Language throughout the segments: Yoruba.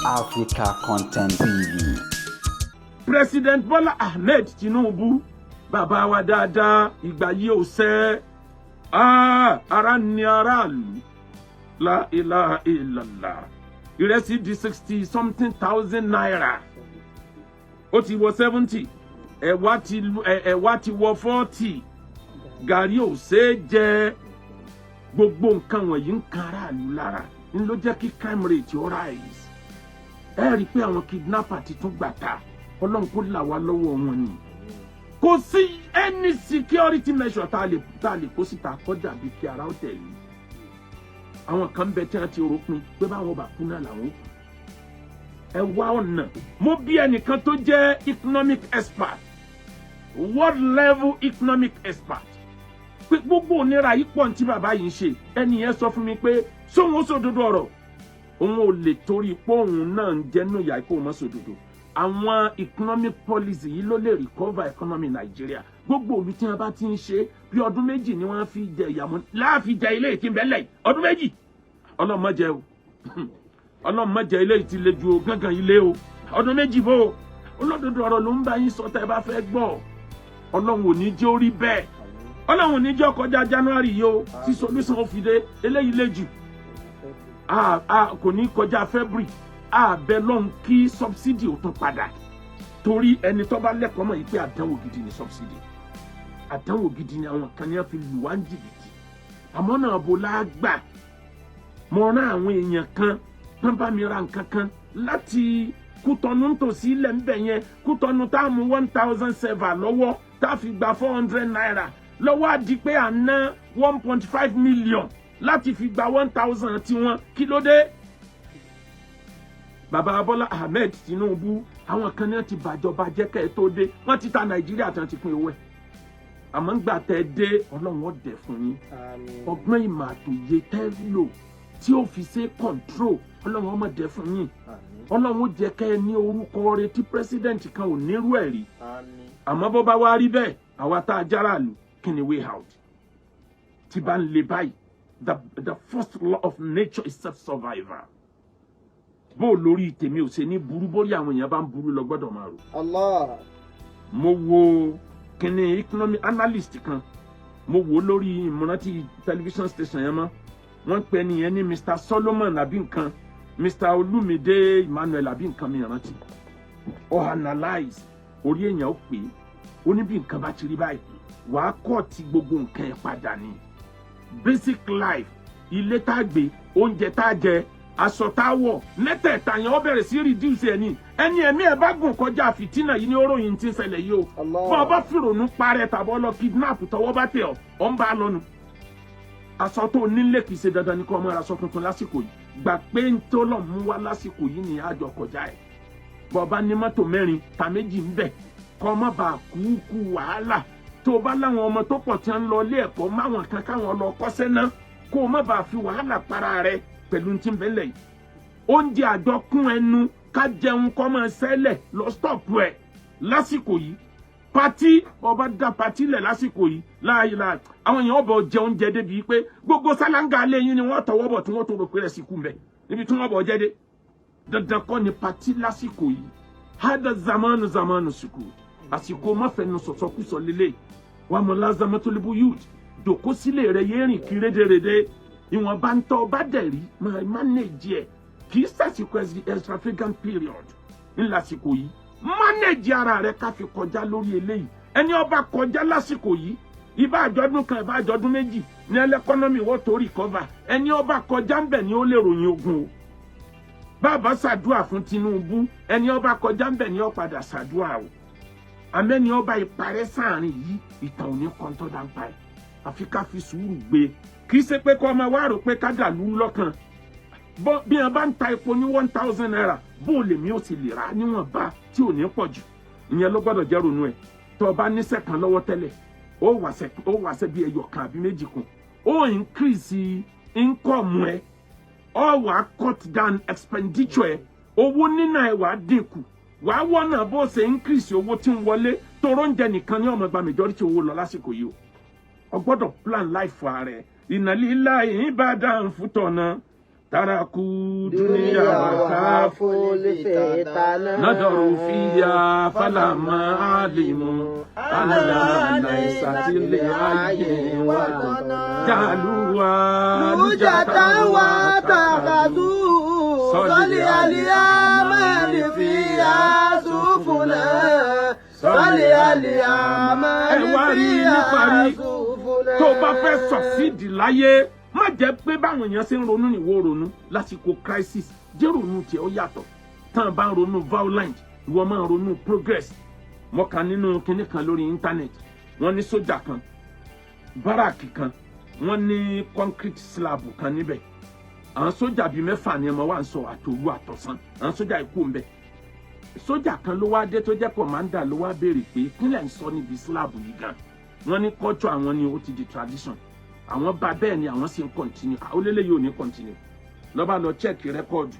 Africa Content TV. President Bola Ahmed Tinubu, bàbá wa dáadáa, ìgbà yìí ò ṣe. Ara ni aráàlú. La ilaha illallah. Ìrẹsì di 60-something-thousand naira. Ó ti wọ 70. Ẹ̀wà ti wọ 40. Gàrí ò ṣe jẹ. Gbogbo nǹkan wọ̀nyí ń kan aráàlú lára. Ń ló jẹ́ kí crime rate ó rise. Ẹ rí pé àwọn kidnapper ti tún gbàtà. Ọlọ́run kó là wá lọ́wọ́ wọn ni. Kò sí any security measure tá a lè kó síta kọjá bí kí ara ó tẹ̀lé. Àwọn kan bẹ tí wọ́n ti ròpin pé báwọn bá kú náà làwọn. Ẹ wá ọ̀nà. Mo bí ẹnìkan tó jẹ́ economic expert, world level economic expert. Pé gbogbo onira yìí pọ̀ tí bàbá yìí ń ṣe. Ẹni yẹn sọ fún mi pé sóhun ó sòdodo ọ̀rọ̀. Òun ò lè torí pé òun náà ń jẹ́nu ìyá ikú òun mọ́ sòdodo. Àwọn economic policy yìí ló lè recover economy Nigeria. Gbogbo òbí tí wọ́n bá ti ń ṣe bí ọdún méjì ni wọ́n fi jẹ ìyàmú láàfin jẹ ilé ìtì bẹ́lẹ̀ ọdún méjì. Ọlọ́run má jẹ́ o. Ọlọ́run má jẹ́ ilé ìtì le ju gángan ilé o. Ọdún méjì bó o. Olódodo ọ̀rọ̀ ló ń bá yín sọ tẹ́ ẹ bá fẹ́ gbọ́. Ọlọ́run ò ní jẹ́ ó rí bẹ́ẹ̀. Ọlọ́run ò ní jẹ́ ó kọjá January yìí o. Tí solution ó fi dé eléyìí le jù. Kò ní kọjá February. Bẹ lọ́hùn kí subsidy ò tún padà torí ẹni tó bá lẹ́kọ̀ọ́ mọ̀ yìí pé àdánwò gidi ni subsidy. Àdánwò gidi ni àwọn kan ní wọ́n fi lù wá ń jìbìtì. Àmọ́ náà bó la gbà mo rán àwọn èèyàn kan tán bá mi ra nǹkan kan láti Kútọ́nù nítòsí ilẹ̀ ńbẹ̀ yẹn. Kútọ́nù tá a mú 1,000 server lọ́wọ́ tá a fi gba 400 naira lọ́wọ́ á di pé à ń ná 1.5 million láti fi gba 1,000 tiwọn. Kí ló dé? Bàbá Bola Ahmed Tinubu, àwọn kan ní wọ́n ti bàjọba jẹ́ kẹ́ ẹ tó dé. Wọ́n ti ta Nàìjíríà tí wọ́n ti pín owó ẹ̀. Àmọ́ ń gbà tẹ́ dé Ọlọ́run ó dẹ̀ fún yín. Ọgbọ́n ìmọ̀ àtòyé tẹ́ lò tí ó fi ṣe control Ọlọ́run ó mọ̀ dẹ̀ fún yín. Ọlọ́run ó jẹ́ kẹ́ ẹ ní orúkọ rẹ̀ tí president kan ò nírú ẹ̀ rí. Àmọ́ bó bá wá rí bẹ́ẹ̀, àwa tá a jára lù kí ni way out? Tí bá ń le báyìí, the first law of nature is self-survival. Bó lórí tèmi ò ṣe ní burú bórí àwọn èèyàn bá ń burú lọ gbọ́dọ̀ máa rò. Allah. Mo wo kíni economic analyst kan. Mo wo lórí ìmọ̀rántí television station yẹn mọ́. Wọ́n pè nìyẹn ní Mr. Solomon àbí nǹkan. Mr. Olumide Emmanuel àbí nǹkan mi rántí. Ó analyze orí èèyàn ó pè é. Ó ní bí nǹkan bá ti rí báyìí. Wàá kọ́ ti gbogbo nǹkan ẹ̀ padà ni. Basic life, ilé tá a gbé, oúnjẹ tá a jẹ, aṣọ tá a wọ̀, mẹ́tẹ̀ẹ̀ta yẹn ó bẹ̀rẹ̀ sí reduce ẹni ẹ̀mí ẹ̀ bá gùn kọjá fìtínà yìí ní oròyìn tí ń ṣẹlẹ̀ yìí o. Bọ́ ọ bá fìrònú parẹ́ tàbọ̀ lọ kidnap tọwọ́ bá tẹ̀ ọ́ ń bá a lọ́nu. Aṣọ tó nílé kìí ṣe dandan ní kó ọmọ aṣọ tuntun lásìkò yìí. Gbà pé ń tó lọ mú wá lásìkò yìí ní àjọ kọjá ẹ̀. Bọ́ ọ bá ní mọ́tò mẹ́rin ta méjì ń bẹ̀ kọ́ ọmọ bá kú wàhálà. Tó o bá láwọn ọmọ tó pọ̀ tí wọ́n ń lọ ilé ẹ̀kọ́ máwọn kan káwọn lọ kọ́ṣẹ́ ná kó o má bàa fi wàhálà para rẹ̀ pẹ̀lú tí ń bẹ́lẹ̀ yìí. Oúnjẹ àjọkún ẹnu ká jẹun kọ́ máa ṣẹlẹ̀ lọ stop ẹ̀ lásìkò yìí. Pati ọba dá pati lẹ̀ lásìkò yìí láàyè àwọn èèyàn ọbọ̀ jẹ oúnjẹ débi pé gbogbo sálángà alẹ́ yín ni wọ́n tọwọ́ bọ̀ tí wọ́n tó rò pé rẹ̀ sì kú mbẹ̀ níbi tí wọ́n bọ̀ jẹ́ dé. Dandan kọ́ ni pati lásìkò yìí. Hada zamanu sùkú. Àsìkò mọ́fẹ́nu sọ̀sọ́kùsọ lélẹ̀. Wà mọ̀ lázàmọ́ tó lébu youth. Dòkó sílé rẹ̀ yé rìn kí rédèrèdè. Ìwọ̀n bá ń tọ́ bá dẹ̀ rí máa manage ẹ̀. Kì í sàsìkò extravagant period. Ńlásìkò yìí. Manage ara rẹ̀ ká fi kọjá lórí eléyìí. Ẹni ó bá kọjá lásìkò yìí. Ìbá àjọ̀dún kan ìbá àjọ̀dún méjì ní ẹlẹ́kọ́nọ́mì wọ́n tó recover. Ẹni ó bá kọjá ń bẹ̀ ni ó lè ròyìn ogun o. Bàbá ṣàdúrà fún Tinubu. Ẹni ó bá kọjá ń bẹ̀ ni ó padà ṣàdúrà o. Àmẹ́ni ó bá ìparẹ́ sáàrin yìí ìtàn ò ní kọ́ńtọ́ dáńpá ẹ̀. Àfi ká fi sùúrù gbé. Kì í ṣe pé kọ́ ọmọ wa rò pé ká dàlú lọ́kàn. Bí wọ́n bá ń ta epo ní 1,000 naira bó lèmi ó sì lè rà níwọ̀nba tí ò ní pọ̀ jù. Ìyẹn ló gbọ́dọ̀ jẹ́ ronú ẹ̀. Tó o bá níṣẹ́ kan lọ́wọ́ tẹ́lẹ̀ ó wàṣẹ́ bí ẹyọ kan àbí méjì kan. Ó increase income ẹ̀. Ó wàá cut down expenditure ẹ̀. Owó níná ẹ̀ wàá dínkù. Wàá wọ́nà bó ṣe increase owó tí ń wọlé toró ń jẹ nìkan ní ọmọ gba majority owó lọ lásìkò yìí o. O gbọ́dọ̀ plan life ààrẹ. Ìnàlílá Ìbàdàn fútọ̀nà تركوا دنيا وخافوا الفتنة نظروا فيها فلما علموا أنها ليست لحي جعلوها لجة واتخذوا صلي اليمن فيها سفنا صلي اليمن فيها سفنا. tó bá fẹ́ succeed láyé má jẹ́ pé báwọn èèyàn ṣe ń ronú níwó ronú lásìkò crisis jẹ́ ronú tiẹ̀ ó yàtọ̀ tán bá ń ronú violent ìwọ máa ń ronú progress. mo kà nínú kinní kan lórí íńtánẹ́ẹ̀tì wọ́n ní sójà kan báràkì kan wọ́n ní concrete slab kan níbẹ̀ àwọn sójà bíi 6 ni ọmọ wa ń sọ àtòru àtọ̀sán àwọn sójà ikú ń bẹ̀. sójà kan ló wá dé tó jẹ́ kọ̀mándà ló wá béèrè pé kílẹ̀ ń sọ níbi slab yìí gan. wọ́n ní culture àwọn ni ó ti di tradition àwọn bá bẹ́ẹ̀ ni àwọn sì ń continue àólélé yóò ní continue lọ́ba lọ check rẹ́kọ̀dù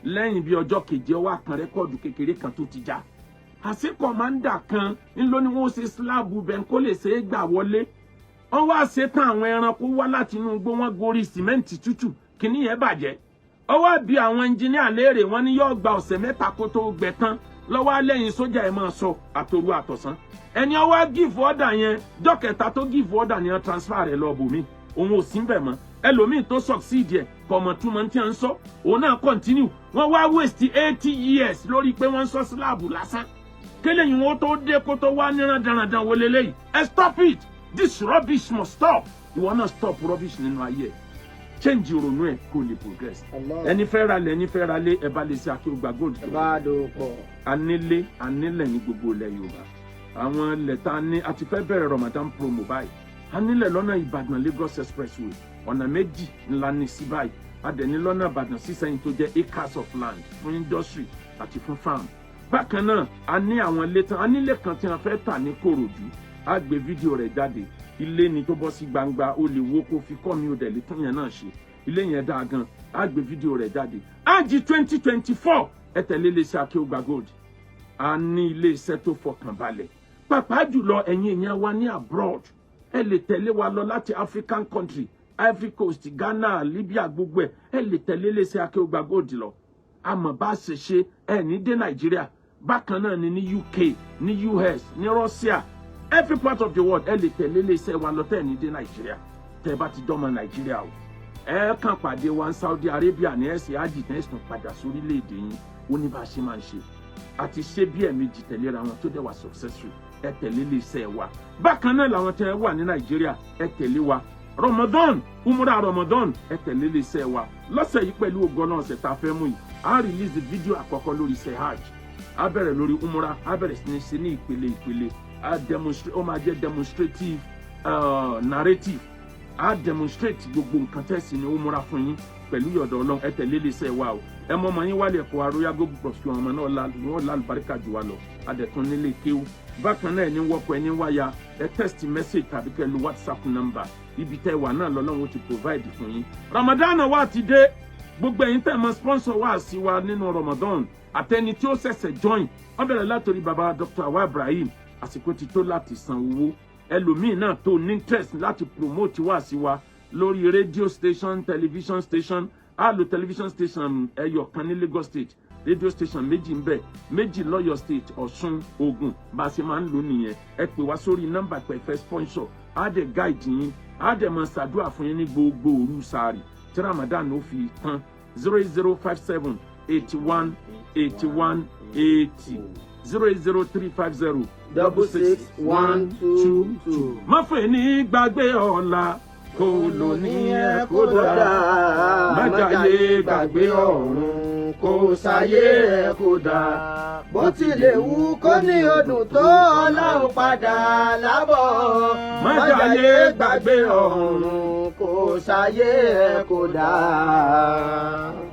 lẹ́yìn bí ọjọ́ keje ọwọ́ àkàn rẹ́kọ̀dù kékeré kan tó ti já àṣẹ kọ̀mándà kan ńlọ ni wọ́n ṣe slab bẹ́ẹ̀ kó lè ṣe é gbà wọlé wọ́n wá ṣe tán àwọn ẹranko wá láti inú igbó wọn gorí sìmẹ́ǹtì tútù kìíní yẹn bàjẹ́ ọwọ́ bí àwọn ẹnjìníà léèrè wọn ni yóò gba ọ̀sẹ̀ 3 kó tó gbẹ tán lọ́wọ́ lẹ́yìn sójà ẹ̀ máa sọ àtòru àtọ̀sán ẹni ọwọ́ give order yẹn jọ́kẹta tó give order ni wọ́n transfer rẹ̀ lọ bòmí òun ò sí ń bẹ̀ mọ́ ẹlòmíì tó succeed ẹ̀ kọ̀mọ̀túmọ̀ tí wọ́n ń sọ òun náà continue wọ́n wá waste 80 years lórí pé wọ́n ń sọ slab lásán kéléyìn wọn tó dé kó tó wá níran dandan wọlé lẹ́yìn ẹ stop it this rubbish must stop ìwọ náà stop rubbish nínú ayé ẹ change ìrònú ẹ kó lè progress ẹni fẹ́ ra lẹ̀ ẹni fẹ́ ra lé ẹ bá lè ṣe Akewugbagold anílé anílẹ̀ ní gbogbo ilẹ̀ Yorùbá àwọn lẹ́tà ní àti fẹ́ bẹ̀rẹ̀ Ramadan promo báyìí anílẹ̀ lọ́nà Ìbàdàn Lagos expressway ọ̀nà méjì ńlá ní sí báyìí adẹ̀ní lọ́nà Ìbàdàn sísẹ́yìn tó jẹ́ acres of land fún industry àti fún farm bákan náà a ní àwọn ilé tán anílẹ̀ kan tí wọ́n fẹ́ tà ní Kòròdú a gbé fídíò rẹ̀ jáde ilé ni tó bọ́ sí gbangba ó lè wo kó fi kọ́ mi ò dẹ̀ lè tún yẹn náà ṣe ilé yẹn dáa gan a gbé fídíò rẹ̀ jáde ájì 2024 ẹ tẹ̀lé iléeṣẹ́ Akewugbagold a ní iléeṣẹ́ tó fọkàn balẹ̀ pàápàá jùlọ ẹ̀yin èèyàn wa ní abroad ẹ lè tẹ̀lé wa lọ láti African country Ivory Coast Ghana Libya gbogbo ẹ lè tẹ̀lé iléeṣẹ́ Akewugbagold lọ àmọ́ bá ṣe ṣe ẹ ní dé Nàìjíríà bákan náà ni ní UK ní US ní Russia every part of the world ẹ lè tẹ̀lé iléeṣẹ́ wa lọ tẹ̀ ní dé Nàìjíríà tẹ́ bá ti dọ́mọ Nàìjíríà o ẹ kàn pàdé wa ní Saudi Arabia ní ẹ̀sìn ájì tẹ́sán padà sórílẹ̀-èdè yín ó ní bá a ṣe máa ń ṣe àti ṣe bí ẹ̀ẹ̀mejì tẹ̀léra wọn tó dẹ̀ wà successful ẹ tẹ̀lé iléeṣẹ́ wa bákan náà làwọn tẹ́ wà ní Nàìjíríà ẹ tẹ̀lé wa Ramadan umrah Ramadan ẹ tẹ̀lé iléeṣẹ́ wa lọ́sẹ̀ yìí pẹ̀lú ògo náà ọ̀sẹ̀ tá a fẹ́ mú yìí a release the video àkọ́kọ́ lórí iṣẹ́ hajj a bẹ̀rẹ̀ lórí umrah a bẹ̀rẹ̀ sí ní ṣe ní ìpele a demonstrate ó máa jẹ́ demonstrative narrative a demonstrate gbogbo nǹkan tẹ̀sí ní umrah fún yín pẹ̀lú yọ̀dọ̀ Ọlọ́run ẹ tẹ̀lé iléeṣẹ́ wa o ẹ mọ ọmọ yín wálé ẹ̀kọ́ Royal Gold Plus kí ọmọ náà wọ́n lálùbáríkà jù wá lọ adẹ̀tún nílé kéwú bákan náà ẹni wọ́pọ̀ ẹni wáyà ẹ text message tàbí kẹ́ lu WhatsApp number ibi tẹ́ wà náà lọ́lọ́run ti provide fún yín Ramadan wa ti dé gbogbo ẹ̀yin tẹ́ mọ sponsor wa sí wa nínú Ramadan àtẹni tí ó ṣẹ̀ṣẹ̀ join ó bẹ̀rẹ̀ látòrí baba Dr. Awa Ibrahim àsìkò ti tó láti san owó ẹlòmíì náà tó ní interest láti promote wá sí wa lórí radio station television station a lo television station ẹyọ kan ní Lagos State radio station méjì ń bẹ méjì lọ́yọ̀ State Ọ̀ṣun Ògùn bá a ṣe máa ń lò nìyẹn ẹ pè wá sórí nọ́mbà pẹ̀fẹ́ sponsor á dẹ̀ guide yín á dẹ̀ máa ṣàdúrà fún yín ní gbogbo òru sààrì tí Ramadan ó fi tán 08057 81 81 80 080 350 66 122. má fẹ́ ní gbàgbé ọ̀la kó lò ní ẹ kó dáa má jàyé gbàgbé ọ̀run kó sáyé ẹ kó dáa bó tilẹ̀ wù kó ní ọdún tó Ọlọ́run padà lábọ̀ má jàyé gbàgbé ọ̀run kó sáyé ẹ kó dáa.